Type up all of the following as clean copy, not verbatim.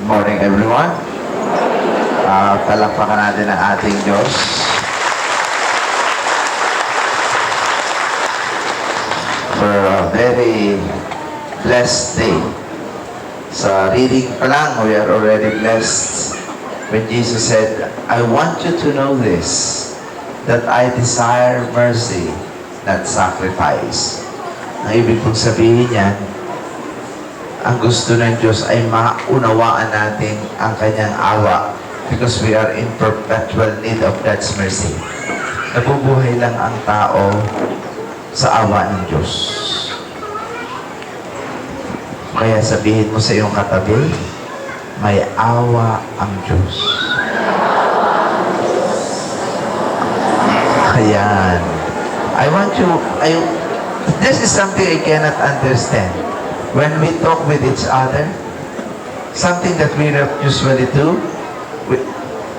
Morning everyone. Palakpakan natin ang ating Diyos. For a very blessed day. Sa reading pa lang, we are already blessed. When Jesus said, I want you to know this, that I desire mercy, not sacrifice. Ang ibig pong sabihin yan, ang gusto ng Diyos ay maunawaan natin ang kanyang awa because we are in perpetual need of God's mercy. Nabubuhay lang ang tao sa awa ng Diyos. Kaya sabihin mo sa iyong katabi, may awa ang Diyos. Ayan. This is something I cannot understand. When we talk with each other, something that we usually do,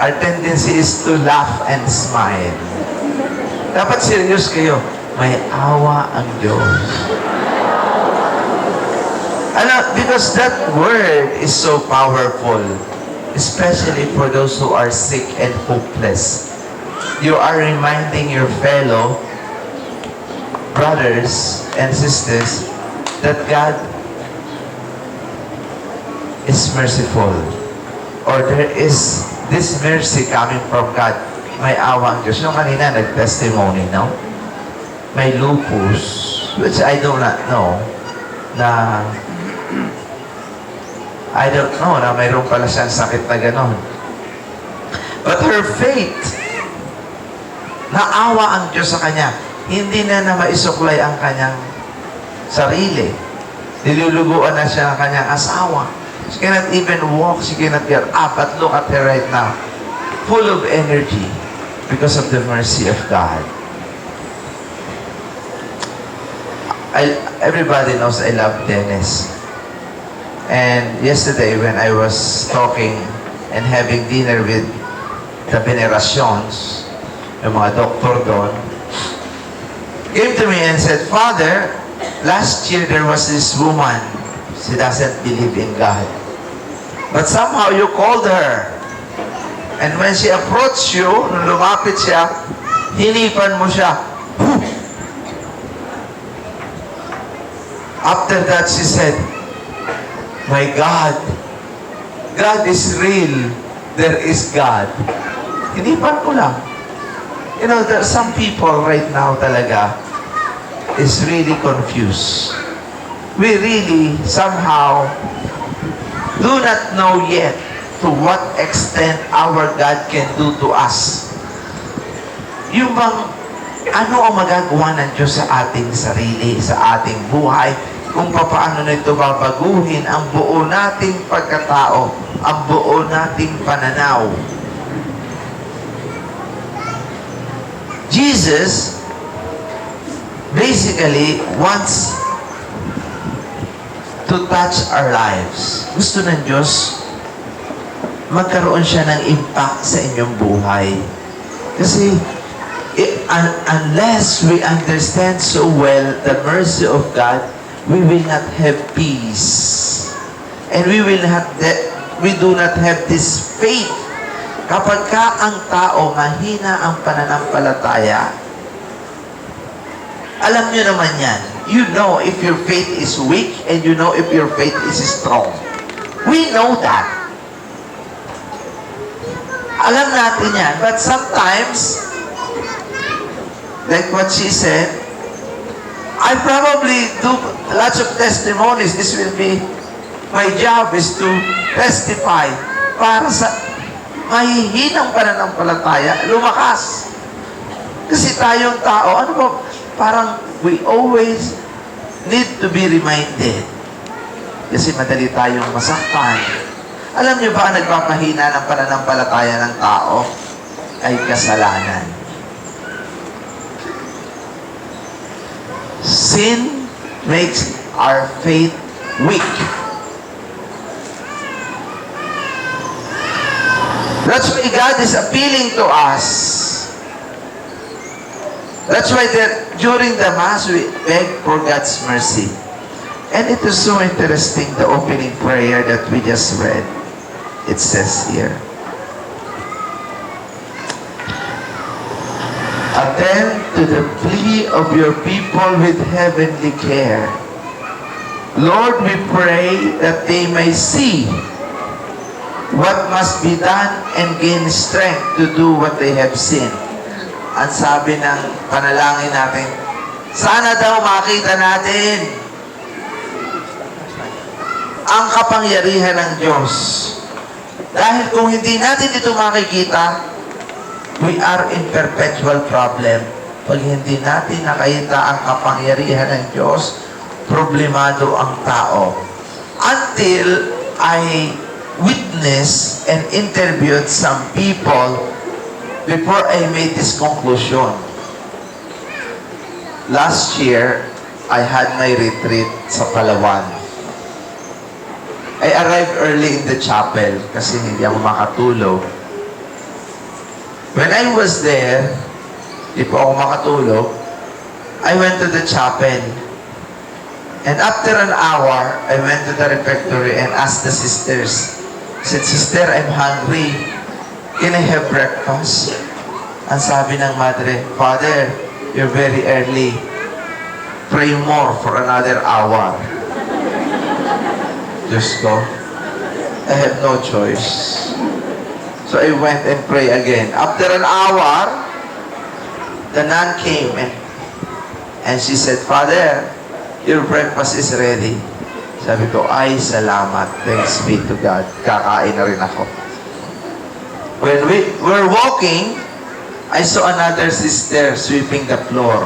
our tendency is to laugh and smile. Dapat serious kayo. May awa ang Diyos. Because that word is so powerful, especially for those who are sick and hopeless. You are reminding your fellow brothers and sisters that God is merciful, or there is this mercy coming from God. May awa ang Diyos. Yung kanina nag-testimony, no? May lupus, which I do not know, na mayroon pala siyang sakit na ganon. But her faith, naawa ang Diyos sa kanya. Hindi na maisuklay ang kanyang sarili. Niluluguan na siya ng kanyang asawa. She cannot even walk. She cannot get up. But look at her right now. Full of energy because of the mercy of God. Everybody knows I love Dennis. And yesterday when I was talking and having dinner with the Venerations, yung mga doktor doon, came to me and said, Father, last year there was this woman. She doesn't believe in God. But somehow you called her. And when she approached you, nung lumapit siya, hinipan mo siya. After that, she said, my God, God is real. There is God. Hinipan ko lang. You know, there are some people right now talaga is really confused. We really somehow do not know yet to what extent our God can do to us. Yung bang, ano ang magagawa ng Diyos sa ating sarili, sa ating buhay, kung paano nito babaguhin ang buo nating pagkatao, ang buo nating pananaw. Jesus basically wants to touch our lives. Gusto ng Diyos magkaroon siya ng impact sa inyong buhay. Kasi unless we understand so well the mercy of God, we will not have peace. And we do not have this faith. Kapag ang tao mahina ang pananampalataya, alam nyo naman yan. You know if your faith is weak and you know if your faith is strong. We know that. Alam natin yan. But sometimes, like what she said, I probably do lots of testimonies. This will be, my job is to testify para sa mahihinang pananampalataya, lumakas. Kasi tayong tao, ano ba, parang we always need to be reminded. Kasi madali tayong masaktan. Alam niyo ba, nagpapahina ng pananampalataya ng tao ay kasalanan. Sin makes our faith weak. That's why God is appealing to us. That's why during the Mass, we beg for God's mercy. And it is so interesting, the opening prayer that we just read. It says here. Attend to the plea of your people with heavenly care. Lord, we pray that they may see what must be done and gain strength to do what they have seen. Ang sabi ng panalangin natin, sana daw makita natin ang kapangyarihan ng Diyos. Dahil kung hindi natin ito makikita, we are in perpetual problem. Pag hindi natin nakita ang kapangyarihan ng Diyos, problemado ang tao. Until I witnessed and interviewed some people before I made this conclusion. Last year, I had my retreat sa Palawan. I arrived early in the chapel kasi hindi ako makatulog. When I was there, di po ako makatulog, I went to the chapel. And after an hour, I went to the refectory and asked the sisters. I said, Sister, I'm hungry. Can I have breakfast? Ang sabi ng madre, Father, you're very early. Pray more for another hour. Diyos ko, I have no choice. So I went and prayed again. After an hour, the nun came and she said, Father, your breakfast is ready. Sabi ko, ay, salamat. Thanks be to God. Kakain na rin ako. When we were walking, I saw another sister sweeping the floor.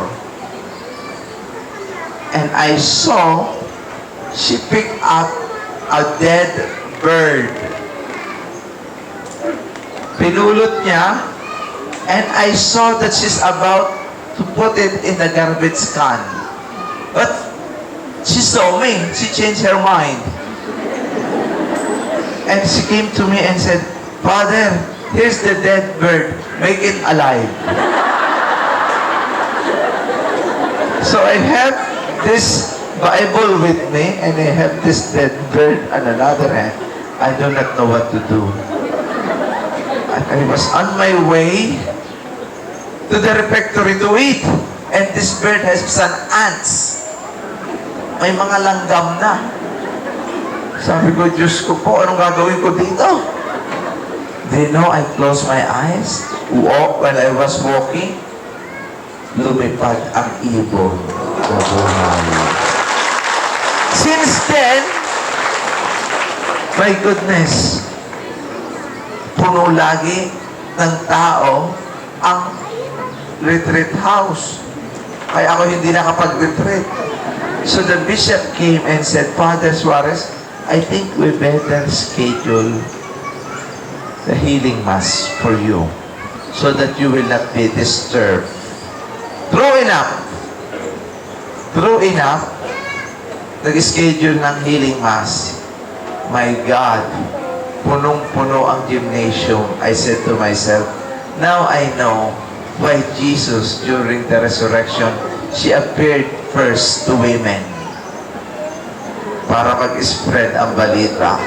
And I saw she picked up a dead bird. Pinulot niya, and I saw that she's about to put it in the garbage can. But she saw me. She changed her mind. And she came to me and said, Father, here's the dead bird. Make it alive. So I have this Bible with me and I have this dead bird on another hand. I do not know what to do. And I was on my way to the refectory to eat. And this bird has some ants. May mga langgam na. Sabi ko, Diyos ko po, anong gagawin ko dito? They know I closed my eyes. While I was walking, lumipad ang ibon. Since then, my goodness, puno lagi ng tao ang retreat house. Kaya ako hindi nakapag-retreat. So the bishop came and said, Father Suarez, I think we better schedule the healing mass for you so that you will not be disturbed. True enough, nag-schedule ng healing mass. My God, punong-puno ang gymnasium. I said to myself, now I know why Jesus, during the resurrection, she appeared first to women para mag-spread ang balita.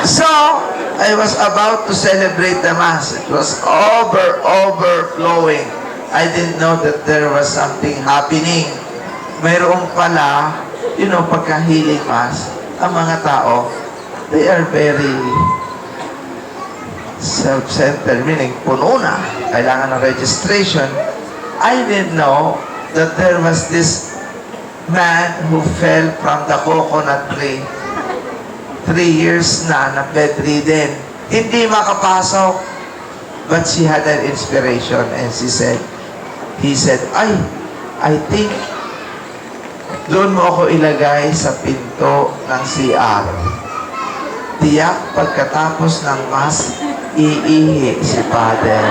So, I was about to celebrate the Mass. It was overflowing. I didn't know that there was something happening. Mayroong pala, pagka-healing Mass, ang mga tao, they are very self-centered, meaning puno na. Kailangan ng registration. I didn't know that there was this man who fell from the coconut tree. 3 years na bedridden. Hindi makapasok. But she had an inspiration and he said, I think doon mo ako ilagay sa pinto ng CR. Tiyak pagkatapos ng Mass, iihi si Father.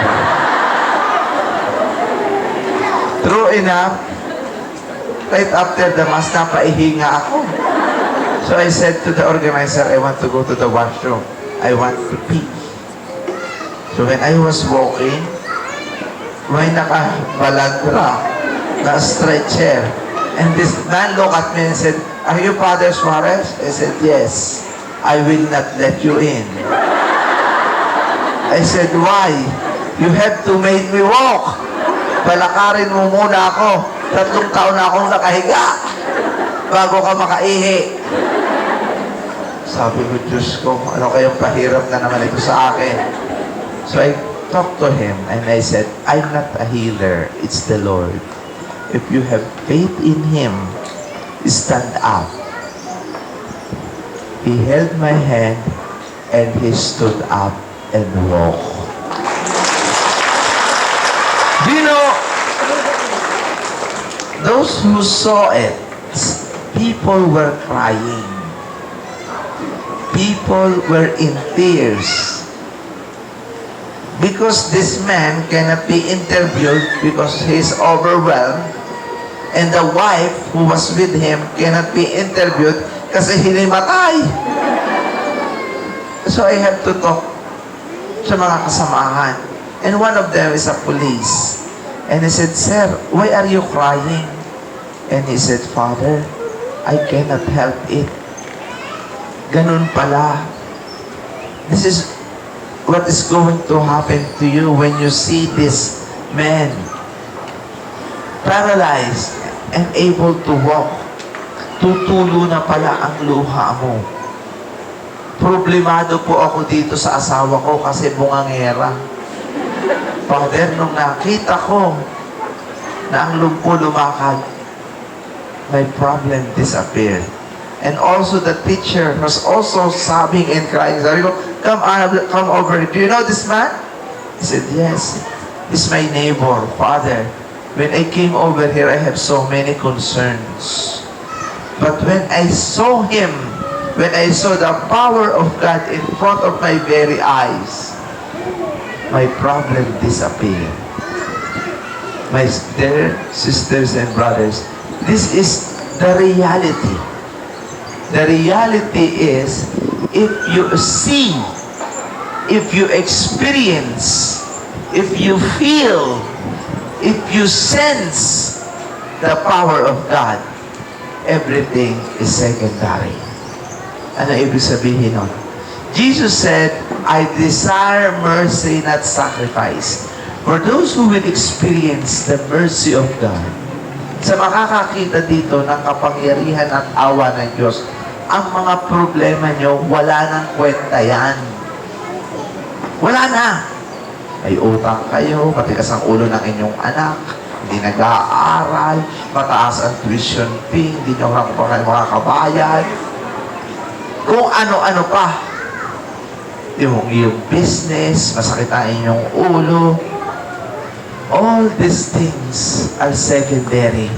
True enough, right after the Mass, napaihinga ako. So I said to the organizer, I want to go to the washroom. I want to pee. So when I was walking, may nakabalandra na stretcher. And this man looked at me and said, "Are you Father Suarez?" I said, "Yes. I will not let you in." I said, "Why? You have to make me walk. Palakarin mo muna ako. 3 taon na akong nakahiga bago ka makaihi." Sabi ko, Diyos ko, ano kayong pahirap na naman ito sa akin? So I talked to him and I said, "I'm not a healer. It's the Lord. If you have faith in Him, stand up." He held my hand and he stood up and walked. Do you know, those who saw it, people were crying. People were in tears. Because this man cannot be interviewed because he's overwhelmed. And the wife who was with him cannot be interviewed kasi hinimatay. So I have to talk sa mga kasamahan. And one of them is a police. And he said, "Sir, why are you crying?" And he said, "Father, I cannot help it." Ganun pala. This is what is going to happen to you when you see this man paralyzed and able to walk. Tutulo na pala ang luha mo. Problemado po ako dito sa asawa ko kasi bungangera. Father, nung nakita ko na ang lumpo lumakad, my problem disappeared. And also the teacher was also sobbing and crying. Sabi ko, come over. Do you know this man? He said, "Yes. He's my neighbor, Father. When I came over here, I have so many concerns. But when I saw him, when I saw the power of God in front of my very eyes, my problem disappeared." My dear sisters and brothers, this is the reality. The reality is, if you see, if you experience, if you feel, if you sense the power of God, everything is secondary. Ano ibig sabihin nun? Jesus said, "I desire mercy, not sacrifice." For those who will experience the mercy of God, sa makakakita dito ng kapangyarihan at awa ng Diyos, ang mga problema nyo, wala nang kwenta yan. Wala na. May utang kayo, matigas ang ulo ng inyong anak, hindi nag-aaral, mataas ang tuition fee, hindi nyo makakabayad. Kung ano-ano pa. Yung business, masakit ang inyong ulo. All these things are secondary.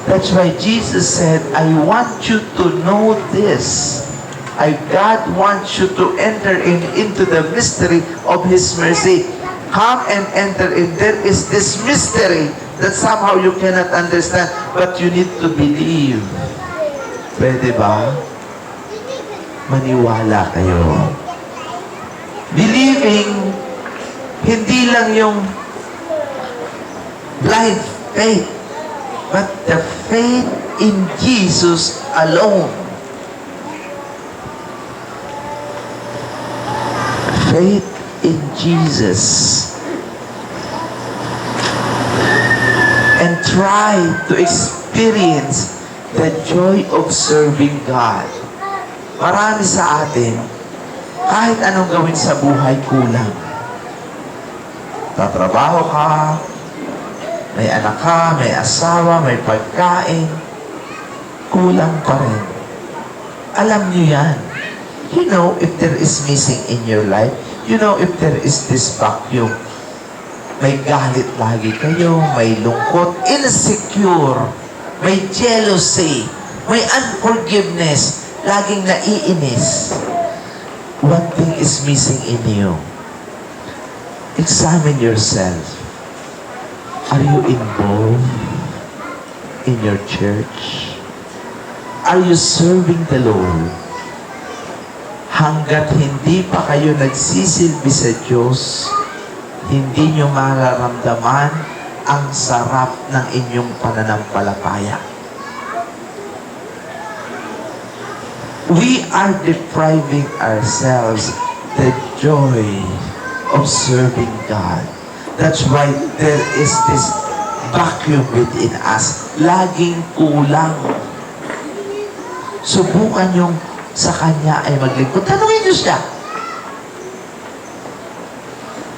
That's why Jesus said, "I want you to know this. God wants you to enter into the mystery of His mercy. Come and enter in. There is this mystery that somehow you cannot understand, but you need to believe." Pwede ba? Maniwala kayo. Believing, hindi lang yung blind faith, but the faith in Jesus alone. Faith in Jesus. And try to experience the joy of serving God. Marami sa atin, kahit anong gawin sa buhay, kulang. Tatrabaho ka, may anak ka, may asawa, may pagkain, kulang pa rin. Alam niyo yan. You know if there is missing in your life. You know if there is this vacuum. May galit lagi kayo, may lungkot, insecure, may jealousy, may unforgiveness, laging naiinis. One thing is missing in you. Examine yourself. Are you involved in your church? Are you serving the Lord? Hanggat hindi pa kayo nagsisilbi sa Diyos, hindi nyo mararamdaman ang sarap ng inyong pananampalataya. We are depriving ourselves the joy of serving God. That's why there is this vacuum within us. Laging kulang. Subukan yung sa Kanya ay maglingkod. Tanungin niyo siya.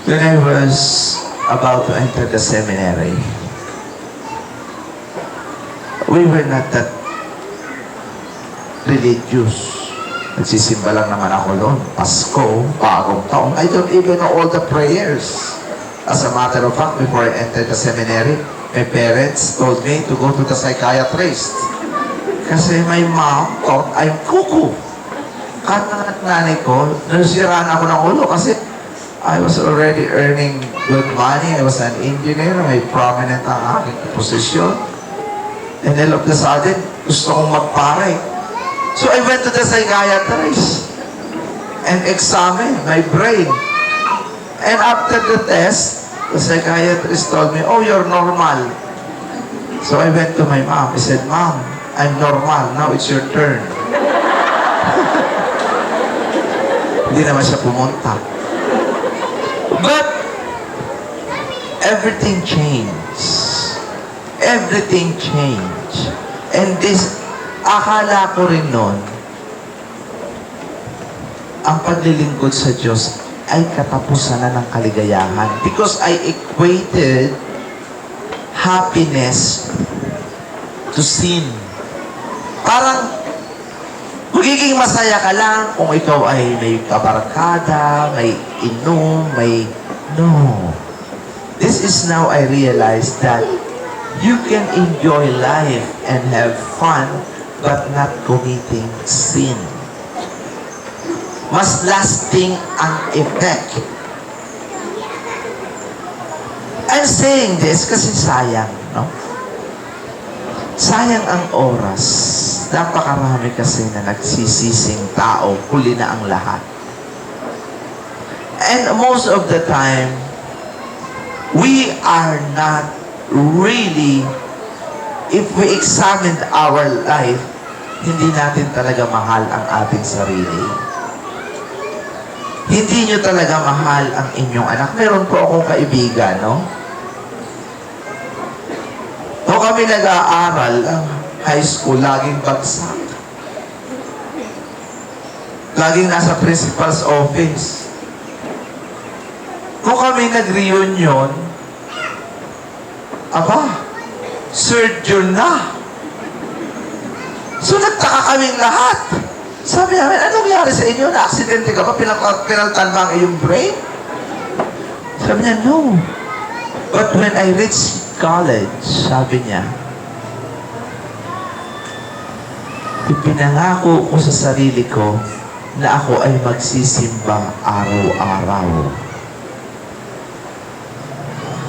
When I was about to enter the seminary, we were not that religious. Nagsisimba lang naman ako noon. Pasko, bagong taon. I don't even know all the prayers. As a matter of fact, before I entered the seminary, my parents told me to go to the psychiatrist. Kasi my mom thought I'm cuckoo. Kahit nanay ko, nasiraan ako ng ulo kasi I was already earning good money. I was an engineer. May prominent ang aking posisyon. And then all of a sudden, gusto kong magpare. So I went to the psychiatrist and examined my brain. And after the test, the psychiatrist told me, "Oh, you're normal." So I went to my mom. I said, "Mom, I'm normal. Now it's your turn." Hindi naman siya pumunta. But everything changed. Everything changed. And this, akala ko rin nun, ang paglilingkod sa Diyos ay katapusan na ng kaligayahan. Because I equated happiness to sin. Parang, magiging masaya ka lang kung ikaw ay may kabarkada, may inom, may... No. This is now I realize that you can enjoy life and have fun but not committing sin. Mas lasting ang effect. I'm saying this kasi sayang, no? Sayang ang oras. Napakarami kasi na nagsisising tao, huli na ang lahat. And most of the time, we are not really, if we examined our life, hindi natin talaga mahal ang ating sarili. Hindi nyo talaga mahal ang inyong anak. Meron po akong kaibigan, no? Nung kami nag-aaral, ang high school, laging bagsak. Laging nasa principal's office. Kung kami nag-reunion, aba, third year na. So nagtaka kaming lahat. Sabi namin, anong nangyari sa inyo? Na-aksidente ka ba? Pinaltan ba ang iyong brain? Sabi niya, no. But when I reached college, sabi niya, ipinangako ko sa sarili ko na ako ay magsisimba araw-araw.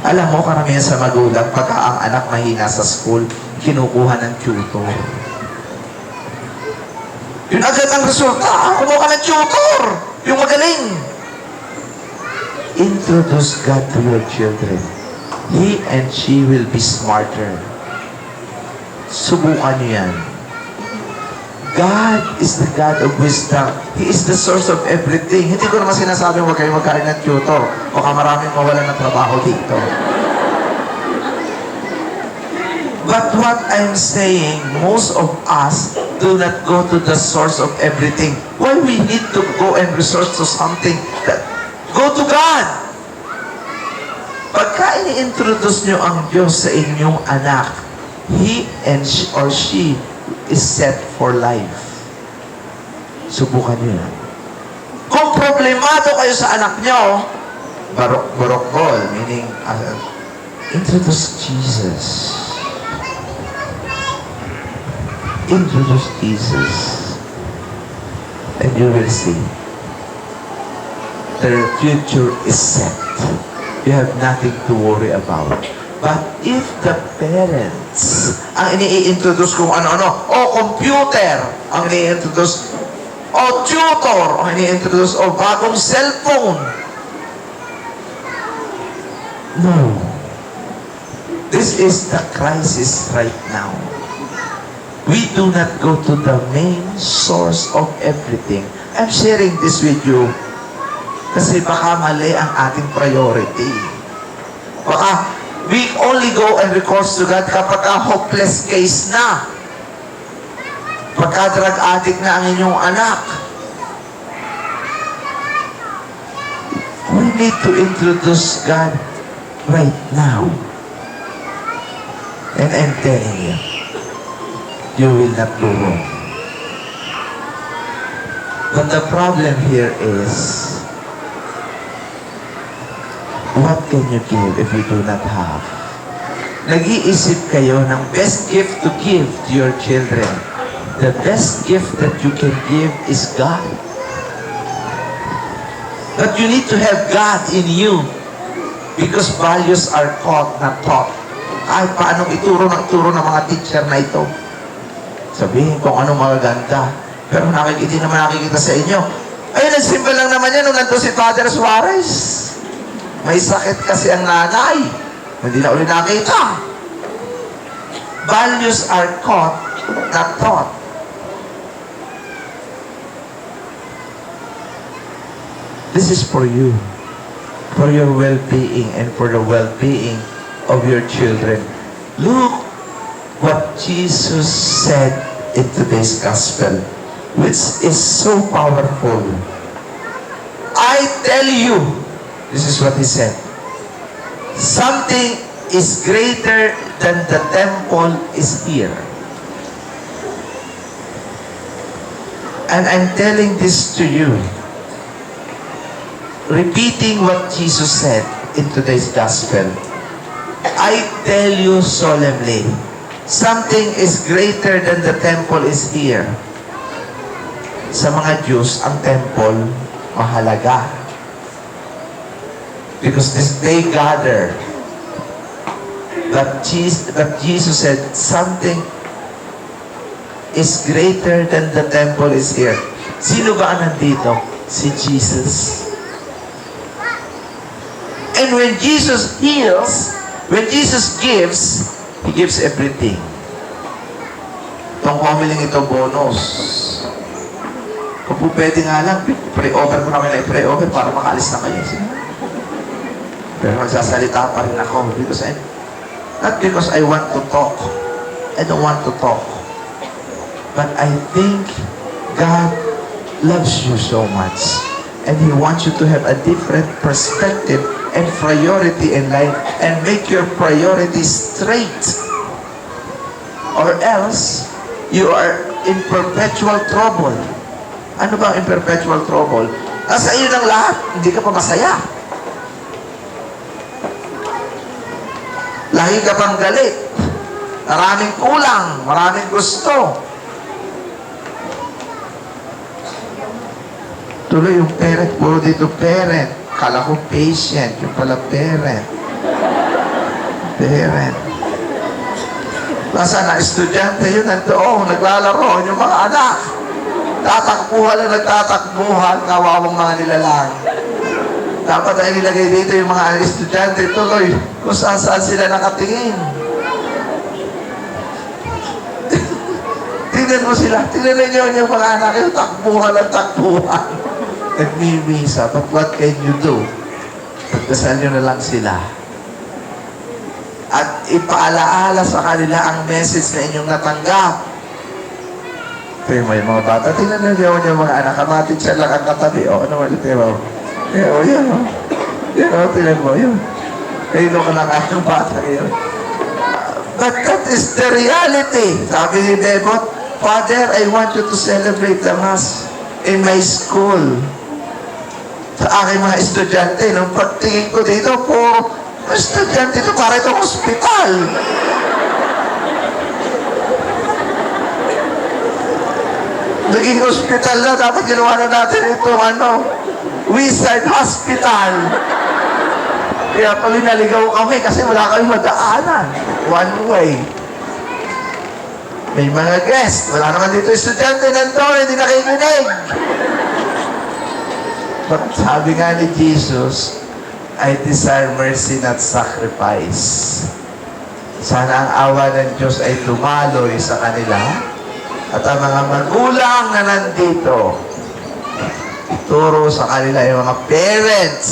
Alam mo, karamihan sa magulang, pagka ang anak mahina sa school, kinukuha ng tutor. Yun agad ang resulta. Kumuha ka ng tutor. Yung magaling. Introduce God to your children. He and she will be smarter. Subukan niyo yan. God is the God of wisdom. He is the source of everything. Hindi ko naman sinasabi huwag kayo magkain ng tutor o maraming mawalan ng trabaho dito. But what I'm saying, most of us do not go to the source of everything. Why we need to go and resort to something that go to God? Pagka ini-introduce nyo ang Diyos sa inyong anak, he and she, or she is set for life. Subukan nyo yan. Kung problemado kayo sa anak nyo, barok-barok, meaning, introduce Jesus. Introduce Jesus. And you will see. Their future is set. You have nothing to worry about. But if the parents, ang ini-introduce kung ano-ano, o computer, ang ini-introduce, o tutor, ang ini-introduce, o bagong cellphone, No. This is the crisis right now. We do not go to the main source of everything. I'm sharing this with you kasi baka mali ang ating priority. Baka we only go and recourse to God kapag hopeless case na. Pagka drug addict na ang inyong anak. We need to introduce God right now. And I'm telling you, you will not go wrong. But the problem here is, what can you give if you do not have? Nag-iisip kayo ng best gift to give to your children. The best gift that you can give is God. But you need to have God in you because values are taught, not taught. Ay, paano ituro ng mga teacher na ito? Sabihin kung ano magaganda. Pero hindi naman nakikita sa inyo. Ayun, simple lang naman yan nung nandun si Father Suarez. May sakit kasi ang nanay. Hindi na ulit nakita. Values are taught, not taught. This is for you. For your well-being and for the well-being of your children. Look what Jesus said in today's gospel, which is so powerful. I tell you, this is what he said, something is greater than the temple is here. And I'm telling this to you, repeating what Jesus said in today's gospel. I tell you solemnly, something is greater than the temple is here. Sa mga Jews, ang temple mahalaga. Because they gather. But Jesus said, something is greater than the temple is here. Sino ba ang nandito? Si Jesus. And when Jesus heals, when Jesus gives, He gives everything. Itong homiling ito, bonus. Kung po pwede nga lang, pray-over ko namin na i-pray-over para makaalis na kayo. Pero magsasalita pa rin ako not because I want to talk. I don't want to talk. But I think God loves you so much. And He wants you to have a different perspective and priority in life and make your priorities straight. Or else, you are in perpetual trouble. Ano ba ang in perpetual trouble? Nasa iyo ng lahat, hindi ka pa masaya. Lagi ka pang galit. Maraming kulang, maraming gusto. Tuloy yung parent, puro dito parent. Kala ko patient, yung pala parent. Parent. Nasa na estudyante yun, nandoon, naglalaro, yung mga anak. Tatakbuhan na nagtatakbuhan, kawawang mga nilalang. Dapat ay nilagay dito yung mga estudyante, tuloy, kung saan sila nakatingin. Tingnan mo sila, tingnan niyo yung mga anak, yung takbuhan at takbuhan. Nagmimisa, but what can you do? Pagdasal nyo na lang sila. At ipaalaala sa kanila ang message na inyong natanggap. Tingnan mo yung mga bata, tingnan niyo yung mga anak, kamatin siya lang ang katabi. O, ano mo, tingnan mo. Yan o. Yan o, tingnan mo, yun. Kaino ka lang ang bata yun. But that is the reality. Sabi ni Devot, Father, I want you to celebrate the Mass in my school. Sa aking mga estudyante, nung pagtingin ko dito, puro estudyante ito, para itong hospital. Naging hospital na, dapat ginawa na natin ito, Wizard Hospital. Kaya tuloy naligaw kami kasi wala kami madaanan. One way. May mga guest. Wala naman dito estudyante nandun, hindi nakikinig. But sabi nga ni Jesus, I desire mercy, not sacrifice. Sana ang awa ng Diyos ay tumaloy sa kanila at ang mga magulang na nandito, ituro sa kanila yung mga parents.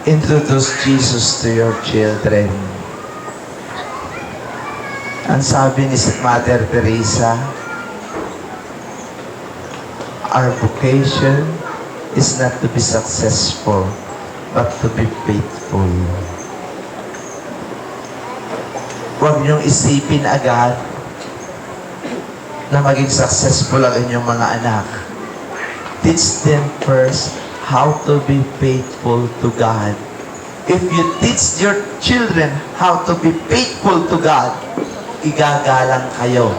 Introduce Jesus to your children. Ang sabi ni Mother Teresa, our vocation is not to be successful, but to be faithful. Huwag niyong isipin agad na maging successful ang inyong mga anak. Teach them first how to be faithful to God. If you teach your children how to be faithful to God, igagalang kayo.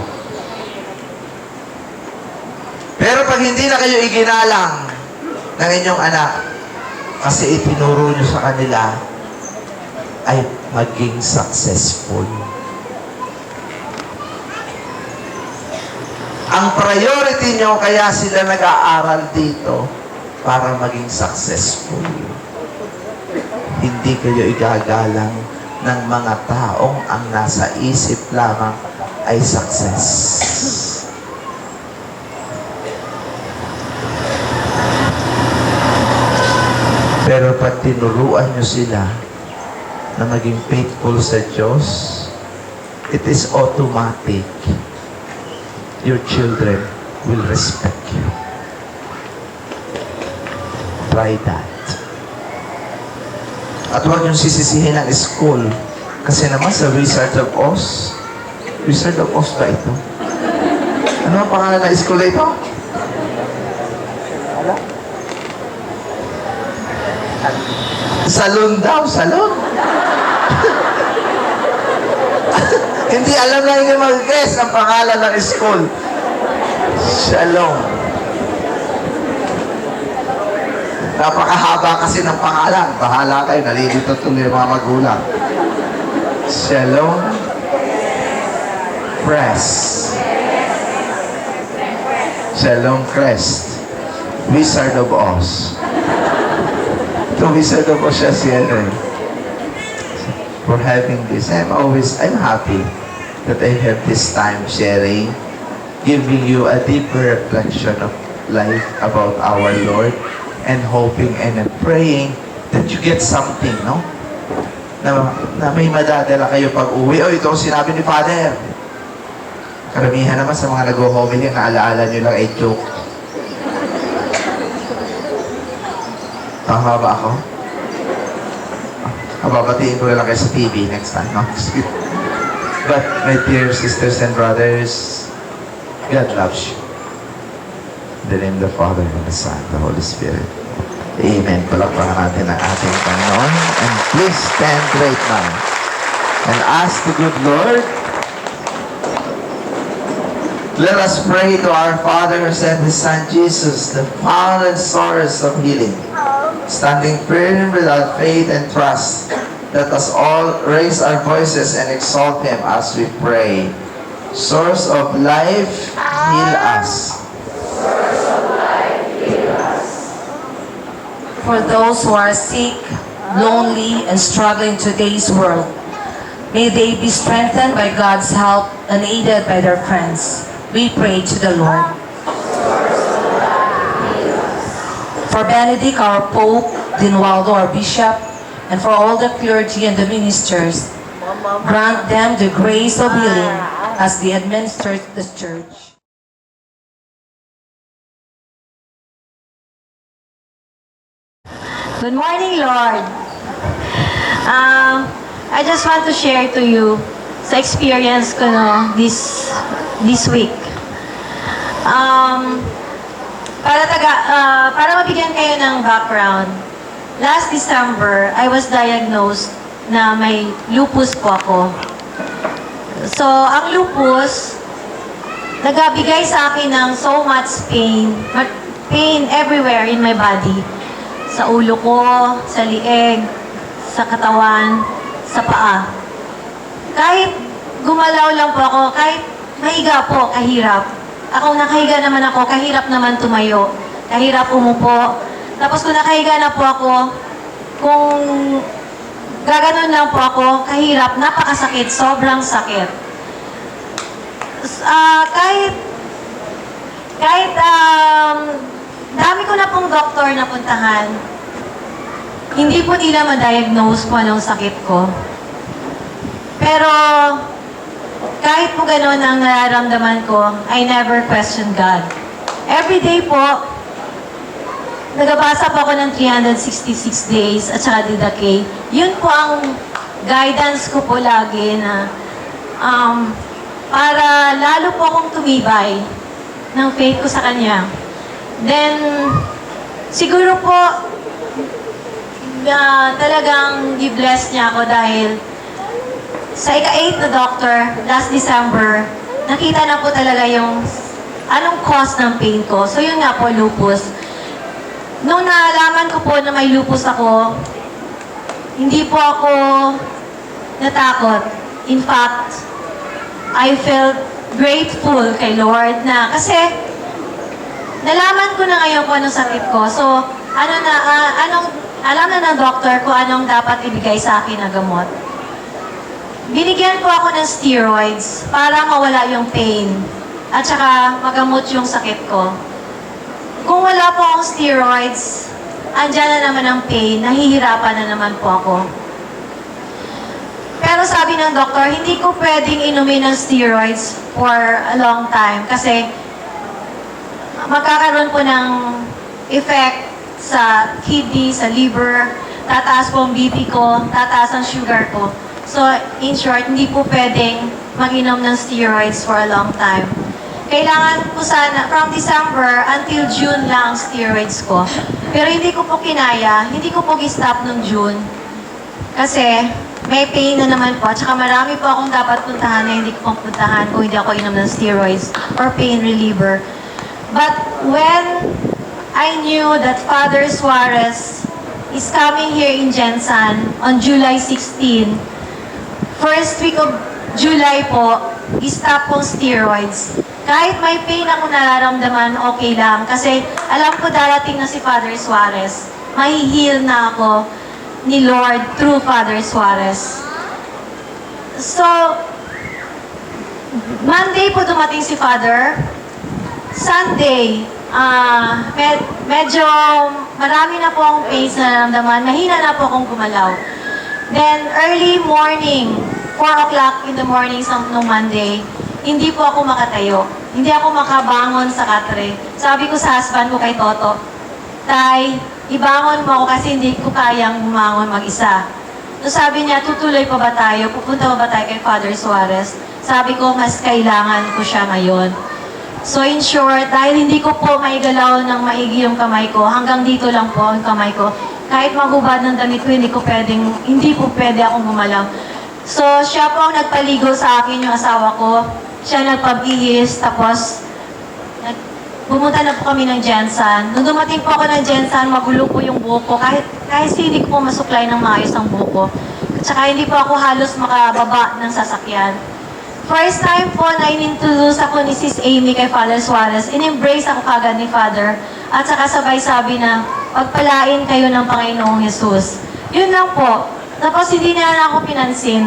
Pero pag hindi na kayo iginalang ng inyong anak, kasi itinuro nyo sa kanila, ay maging successful. Ang priority nyo, kaya sila nag-aaral dito, para maging successful. Hindi kayo igagalang ng mga taong ang nasa isip lamang ay success. Pero pag tinuruan nyo sila na maging faithful sa Diyos, it is automatic. Your children will respect you. Try that. At huwag niyong sisisihin ang school. Kasi naman sa Wizard of Oz, Wizard of Oz ba ito? Ano ang pangalan ng school na ito? Salon daw, salon. Hindi alam na yung mag-guess ang pangalan ng school. Shalom. Napakahaba kasi ng pangalan. Bahala kayo, nalilito tuloy yung mga magulang. Shalom Press. Shalom Crest. Wizard of Oz. Ito, Wizard of Oz siya siya for having this. I'm happy that I have this time sharing, giving you a deeper reflection of life about our Lord, and hoping and praying that you get something, no? Na may madadala kayo pag uwi. Oh, ito ang sinabi ni Father. Karamihan naman sa mga nag-homily, ang naalaala nyo lang ay joke. Tama ba ako? Babatiin ko na lang kayo sa TV next time. No? But, my dear sisters and brothers, God loves you. In the name of the Father, and the Son, and the Holy Spirit. Amen. Palakpakan natin ang ating Panginoon. And please stand right now and ask the good Lord. Let us pray to our Father and His Son Jesus, the fount and source of healing. Standing firm without faith and trust, let us all raise our voices and exalt Him as we pray. Source of life, heal us. For those who are sick, lonely, and struggling in today's world, may they be strengthened by God's help and aided by their friends. We pray to the Lord. For Benedict, our Pope, Dinwaldo, our Bishop, and for all the clergy and the ministers, grant them the grace of healing as they administer the Church. Good morning, Lord. I just want to share to you sa experience ko this week. Para mabigyan kayo ng background, last December, I was diagnosed na may lupus po ako. So, ang lupus, nagabigay sa akin ng so much pain everywhere in my body. Sa ulo ko, sa lieg, sa katawan, sa paa. Kahit gumalaw lang po ako, kahit mahiga po, kahirap. Ako nakahiga naman ako, kahirap naman tumayo. Kahirap umupo, Tapos kung nakahiga na po ako, kung gaganon lang po ako, kahirap, napakasakit, sobrang sakit. Kahit dami ko na pong doktor na puntahan, hindi po nila ma-diagnose kung anong sakit ko. Pero kahit po gano'n ang nararamdaman ko, I never question God. Every day po, nagabasa po ako ng 366 days at saka Didache. Yun po ang guidance ko po lagi na para lalo po akong tumibay ng faith ko sa Kanya. Then, siguro po, talagang i-bless niya ako dahil sa ika-8 na doctor, last December, nakita na po talaga yung anong cause ng pain ko. So yun nga po, lupus. Nung naalaman ko po na may lupus ako, hindi po ako natakot. In fact, I felt grateful kay Lord na kasi nalaman ko na ngayon kung anong sakit ko. So, alam na ng doctor kung anong dapat ibigay sa akin na gamot. Binigyan po ako ng steroids para mawala yung pain at saka magamot yung sakit ko. Kung wala po akong steroids, andyan na naman ang pain, nahihirapan na naman po ako. Pero sabi ng doktor, hindi ko pwedeng inumin ng steroids for a long time kasi magkakaroon po ng effect sa kidney, sa liver, tataas po ang BP ko, tataas ang sugar ko. So, in short, hindi po pwedeng mag-inom ng steroids for a long time. Kailangan po sana, from December until June lang ang steroids ko. Pero hindi ko po kinaya, hindi ko po gi-stop nung June. Kasi, may pain na naman po. At saka marami po akong dapat puntahan na hindi ko pong puntahan kung hindi ako inom ng steroids or pain reliever. But when I knew that Father Suarez is coming here in Jensan on July 16, first week of July po, i-stop pong steroids. Kahit may pain ako nararamdaman, okay lang. Kasi alam ko darating na si Father Suarez. Mahihil na ako ni Lord through Father Suarez. So, Monday po dumating si Father. Sunday, medyo marami na po akong pains na nararamdaman. Mahina na po akong gumalaw. Then, early morning, 4 o'clock in the morning no Monday, hindi po ako makatayo. Hindi ako makabangon sa katre. Sabi ko sa husband ko kay Toto, Tay, ibangon mo ako kasi hindi ko kayang bumangon mag-isa. So sabi niya, tutuloy pa ba tayo? Pupunta pa ba tayo kay Father Suarez? Sabi ko, mas kailangan ko siya ngayon. So in short, dahil hindi ko po maigalaw ng maigi yung kamay ko, hanggang dito lang po ang kamay ko. Kahit maghubad ng damit ko, hindi po pwede akong gumalaw. So siya po ang nagpaligo sa akin, yung asawa ko. Siya nagpabihis, tapos pumunta na po kami ng Jensan. Nung dumating po ako ng Jensan, magulo po yung buhok ko. Kahit hindi ko po masuklay ng maayos ang buhok ko. At saka hindi po ako halos makababa ng sasakyan. First time po na inintroduce ako ni Sis Amy kay Father Suarez, in-embrace ako kagad ni Father. At saka sabay sabi na, pagpalain kayo ng Panginoong Jesus. Yun lang po. Tapos hindi na ako pinansin.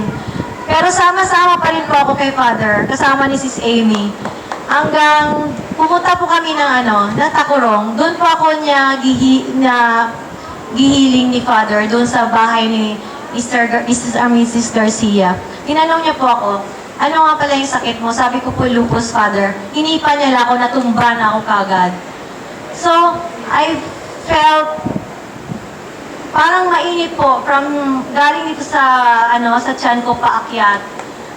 Pero sama-sama pa rin po ako kay Father, kasama ni Sis Amy. Hanggang pumunta po kami ng Takurong. Doon po ako gihiling ni Father, doon sa bahay ni Mrs. Garcia. Tinanong niya po ako, ano nga pala yung sakit mo? Sabi ko po, lupus, Father. Hinipa niya lang ako, natumba na ako kagad. So, I felt parang mainit po galing dito sa tiyan ko paakyat.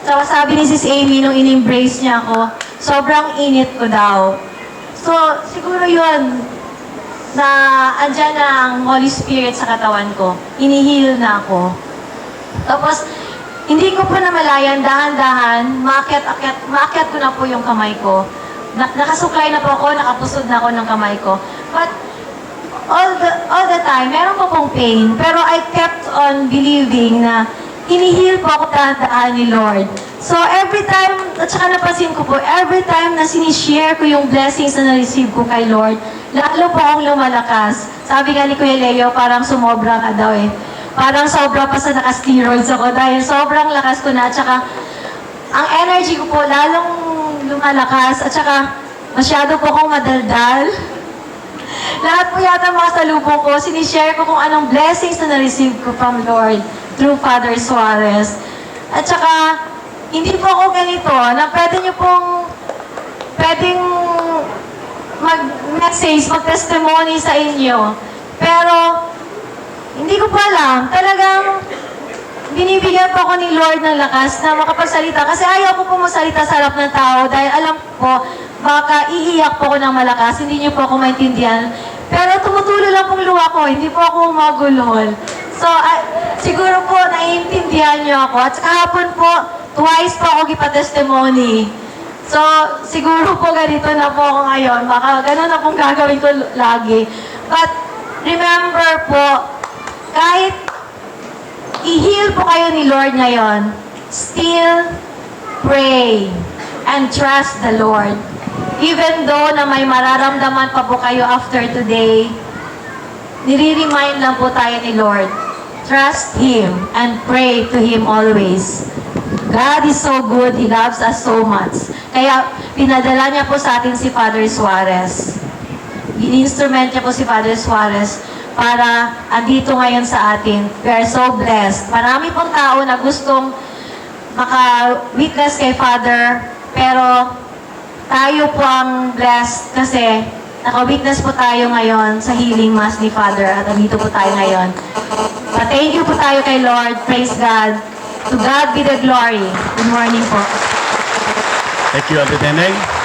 So, sabi ni Sis Amy nung in-embrace niya ako, sobrang init ko daw. So, siguro yun, na andyan na ang Holy Spirit sa katawan ko. Inihil na ako. Tapos, hindi ko po namalayan, dahan-dahan, maakyat ko na po yung kamay ko. Nakasuklay na po ako, nakapusod na ako ng kamay ko. But, all the time, meron po pong pain. Pero I kept on believing na hinihil po ako dahan ni Lord. So every time, at saka napansin ko po, every time na sinishare ko yung blessings na na-receive ko kay Lord, lalo po akong lumalakas. Sabi nga ni Kuya Leo, parang sumobra ka daw eh. Parang sobra pa sa naka-steroids ako dahil sobrang lakas ko na. At saka, ang energy ko po lalong lumalakas. At saka, masyado po akong madaldal. Lahat po yata mga salubong ko, sinishare ko kung anong blessings na na-receive ko from Lord through Father Suarez. At saka, hindi po ako ganito na pwedeng mag-message, mag-testimony sa inyo. Pero, hindi ko pa alam. Talagang, binibigyan po ako ni Lord ng lakas na makapagsalita. Kasi ayaw ko po magsalita sa harap ng tao dahil alam ko, baka iiyak po ako ng malakas. Hindi niyo po ako maintindihan. Pero tumutulo lang pong luha ko. Hindi po ako magulol. So, siguro po, naiintindihan niyo ako. At kahapon po, twice po ako gipa-testimony. So, siguro po ganito na po ako ngayon. Baka ganun na pong gagawin ko lagi. But, remember po, kahit i-heal po kayo ni Lord ngayon, still pray and trust the Lord. Even though na may mararamdaman pa po kayo after today, nire-remind lang po tayo ni Lord. Trust Him and pray to Him always. God is so good. He loves us so much. Kaya pinadala niya po sa atin si Father Suarez. In-instrument niya po si Father Suarez para andito ngayon sa atin. We are so blessed. Marami pong tao na gustong maka-witness kay Father, pero tayo po ang blessed kasi naka-witness po tayo ngayon sa healing mass ni Father at andito po tayo ngayon. But thank you po tayo kay Lord. Praise God. To God be the glory. Good morning po. Thank you, Ate Teneng.